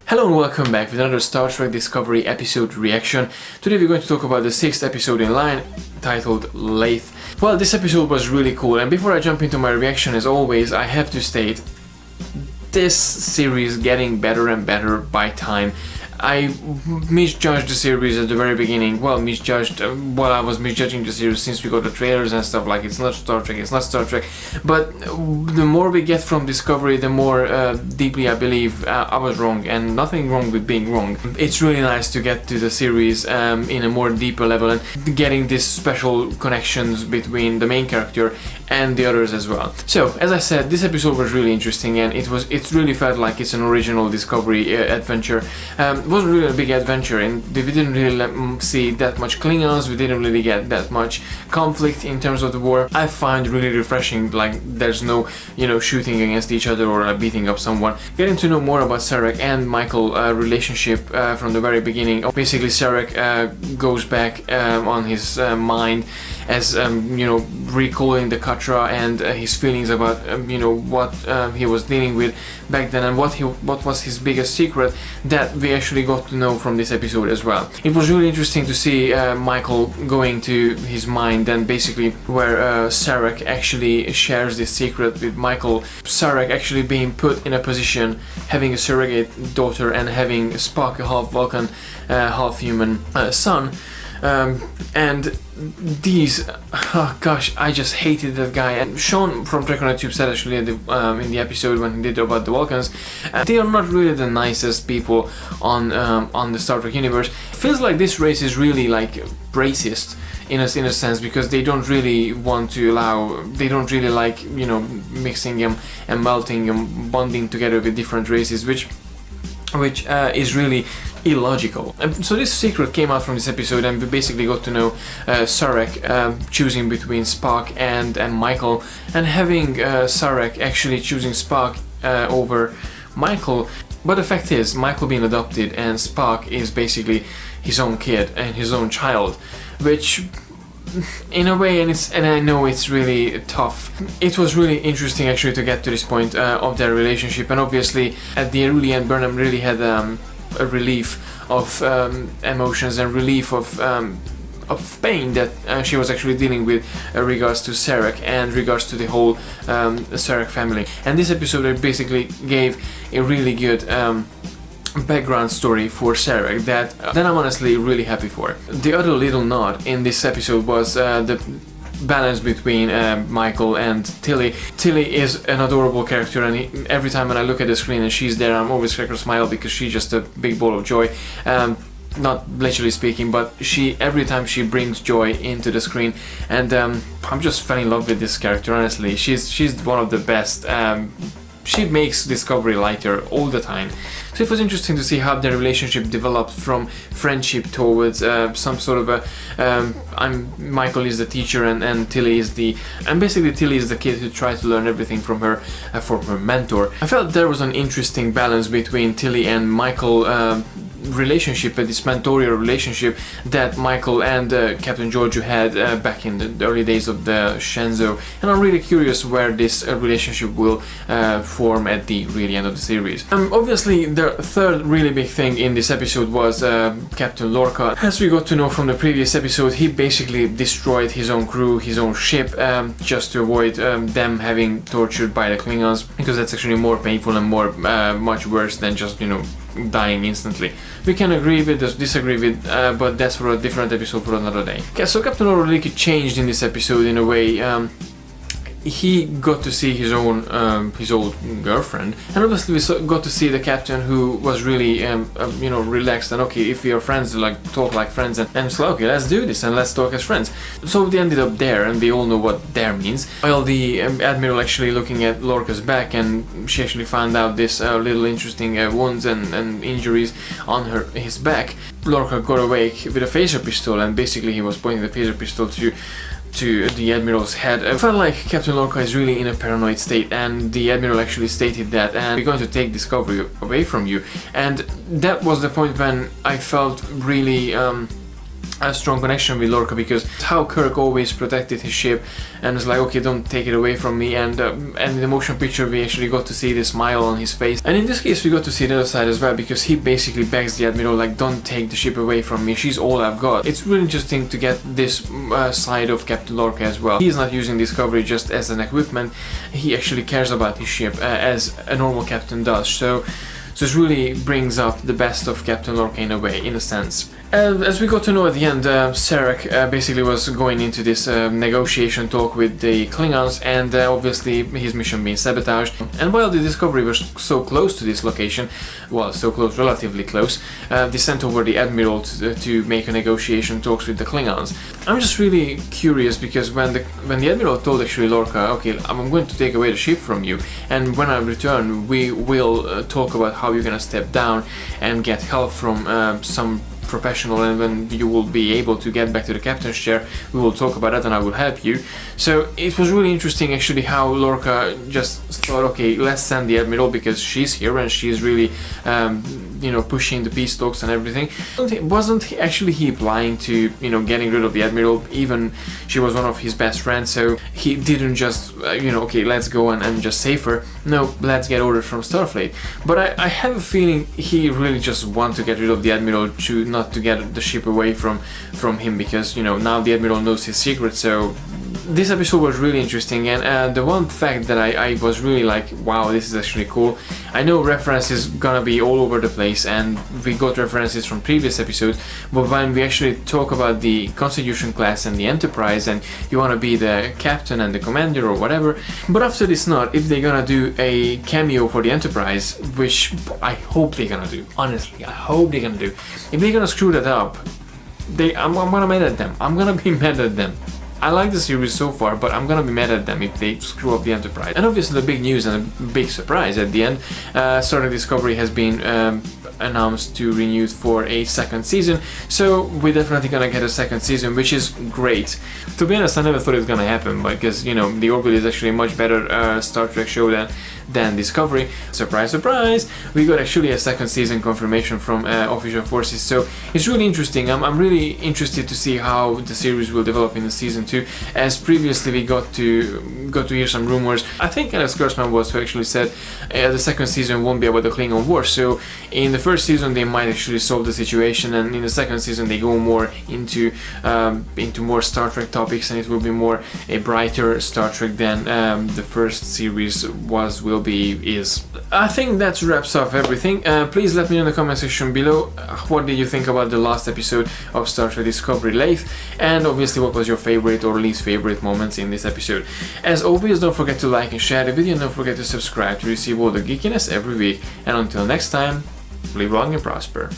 Hello and welcome back with another Star Trek Discovery episode reaction. Today we're going to talk about the 6th episode in line, titled Lethe. Well, this episode was really cool, and before I jump into my reaction, as always, I have to state, this series getting better and better by time. I misjudged the series at the very beginning. Well, I was misjudging the series since we got the trailers and stuff, like it's not Star Trek. But the more we get from Discovery, the more deeply I believe I was wrong, and nothing wrong with being wrong. It's really nice to get to the series in a more deeper level and getting these special connections between the main character and the others as well. So, as I said, this episode was really interesting, and it really felt like it's an original Discovery adventure. It wasn't really a big adventure, and we didn't really see that much Klingons, we didn't really get that much conflict in terms of the war. I find it really refreshing, like there's no, shooting against each other or beating up someone. Getting to know more about Sarek and Michael relationship from the very beginning. Basically, Sarek goes back on his mind as, recalling the Katra and his feelings about, what he was dealing with back then, and what was his biggest secret that we actually got to know from this episode as well. It was really interesting to see Michael going to his mind, and basically where Sarek actually shares this secret with Michael. Sarek actually being put in a position, having a surrogate daughter and having Spock, a half Vulcan, half human son. And these, oh gosh, I just hated that guy. And Sean from Trek on YouTube said actually in the episode when he did about the Vulcans, they are not really the nicest people on the Star Trek universe. Feels like this race is really like racist in a sense, because they don't really want to allow, they don't really like, mixing them and melting and bonding together with different races, which is really illogical. And so this secret came out from this episode, and we basically got to know Sarek choosing between Spock and Michael, and having Sarek actually choosing Spock over Michael. But the fact is, Michael being adopted and Spock is basically his own kid and his own child, which in a way, and I know it's really tough. It was really interesting actually to get to this point of their relationship, and obviously at the early end Burnham really had a relief of emotions and relief of pain that she was actually dealing with regards to Sarek and regards to the whole Sarek family. And this episode basically gave a really good background story for Sarek that I'm honestly really happy for. The other little nod in this episode was the balance between Michael and Tilly. Tilly is an adorable character, and every time when I look at the screen and she's there, I'm always crack a smile because she's just a big ball of joy. Not literally speaking, but every time she brings joy into the screen, and I'm just fell in love with this character, honestly. She's one of the best. She makes Discovery lighter all the time. So it was interesting to see how their relationship developed from friendship towards some sort of a Michael is the teacher and Tilly is basically Tilly is the kid who tries to learn everything from her mentor. I felt there was an interesting balance between Tilly and Michael relationship, this mentorial relationship that Michael and Captain Georgiou had back in the early days of the Shenzhou, and I'm really curious where this relationship will form at the really end of the series. Obviously the third really big thing in this episode was Captain Lorca. As we got to know from the previous episode, he basically destroyed his own crew, his own ship, just to avoid them having tortured by the Klingons, because that's actually more painful and more much worse than just dying instantly. We can agree with this, disagree with, but that's for a different episode for another day. Okay, so Captain Lorca changed in this episode in a way. He got to see his old girlfriend, and obviously we got to see the captain who was really relaxed, and okay, if we are friends, like talk like friends, and so okay, let's do this and let's talk as friends. So they ended up there, and we all know what there means. While the admiral actually looking at Lorca's back, and she actually found out this little interesting wounds and injuries on his back. Lorca got awake with a phaser pistol, and basically he was pointing the phaser pistol to the Admiral's head. I felt like Captain Lorca is really in a paranoid state, and the Admiral actually stated that, and we're going to take Discovery away from you. And that was the point when I felt really a strong connection with Lorca, because how Kirk always protected his ship and was like, okay, don't take it away from me, and in the motion picture we actually got to see the smile on his face, and in this case we got to see the other side as well, because he basically begs the Admiral like, don't take the ship away from me, she's all I've got. It's really interesting to get this side of Captain Lorca as well. He's not using Discovery just as an equipment, he actually cares about his ship as a normal captain does, so it really brings up the best of Captain Lorca in a way, in a sense. As we got to know at the end, Sarek basically was going into this negotiation talk with the Klingons, and obviously his mission being sabotaged. And while the Discovery was so close to this location, well, so close, relatively close, they sent over the Admiral to make a negotiation talks with the Klingons. I'm just really curious, because when the Admiral told actually Lorca, okay, I'm going to take away the ship from you, and when I return we will talk about how you're gonna step down and get help from some professional, and when you will be able to get back to the captain's chair, we will talk about that and I will help you. So it was really interesting actually how Lorca just thought, okay, let's send the Admiral because she's here and she's really you know, pushing the peace talks and everything. Wasn't he actually applying to, you know, getting rid of the Admiral, even she was one of his best friends, so he didn't just you know, okay, let's go and just save her. No, let's get orders from Starfleet. But I have a feeling he really just want to get rid of the Admiral, to not to get the ship away from him, because, you know, now the Admiral knows his secret. So this episode was really interesting, and the one fact that I was really like, wow, this is actually cool. I know references gonna be all over the place, and we got references from previous episodes, but when we actually talk about the Constitution class and the Enterprise, and you wanna be the captain and the commander or whatever, but after this not, if they're gonna do a cameo for the Enterprise, which I hope they're gonna do, honestly, I hope they're gonna do. If they're gonna screw that up, I'm gonna mad at them. I'm gonna be mad at them. I like the series so far, but I'm gonna be mad at them if they screw up the Enterprise. And obviously the big news and a big surprise at the end, Star Trek Discovery has been announced to renewed for a second season, so we're definitely gonna get a second season, which is great. To be honest, I never thought it was gonna happen, because, you know, The Orbit is actually a much better Star Trek show than Discovery. Surprise, surprise! We got actually a second season confirmation from official forces, so it's really interesting. I'm really interested to see how the series will develop in the season 2, as previously we got to hear some rumors. I think Alex Kurtzman was who actually said the second season won't be about the Klingon War, so in the first season they might actually solve the situation, and in the second season they go more into more Star Trek topics, and it will be more a brighter Star Trek than the first series is. I think that wraps up everything. Please let me know in the comment section below what did you think about the last episode of Star Trek Discovery Lethe, and obviously what was your favorite or least favorite moments in this episode. As always, don't forget to like and share the video, and don't forget to subscribe to receive all the geekiness every week. And until next time, live long and prosper.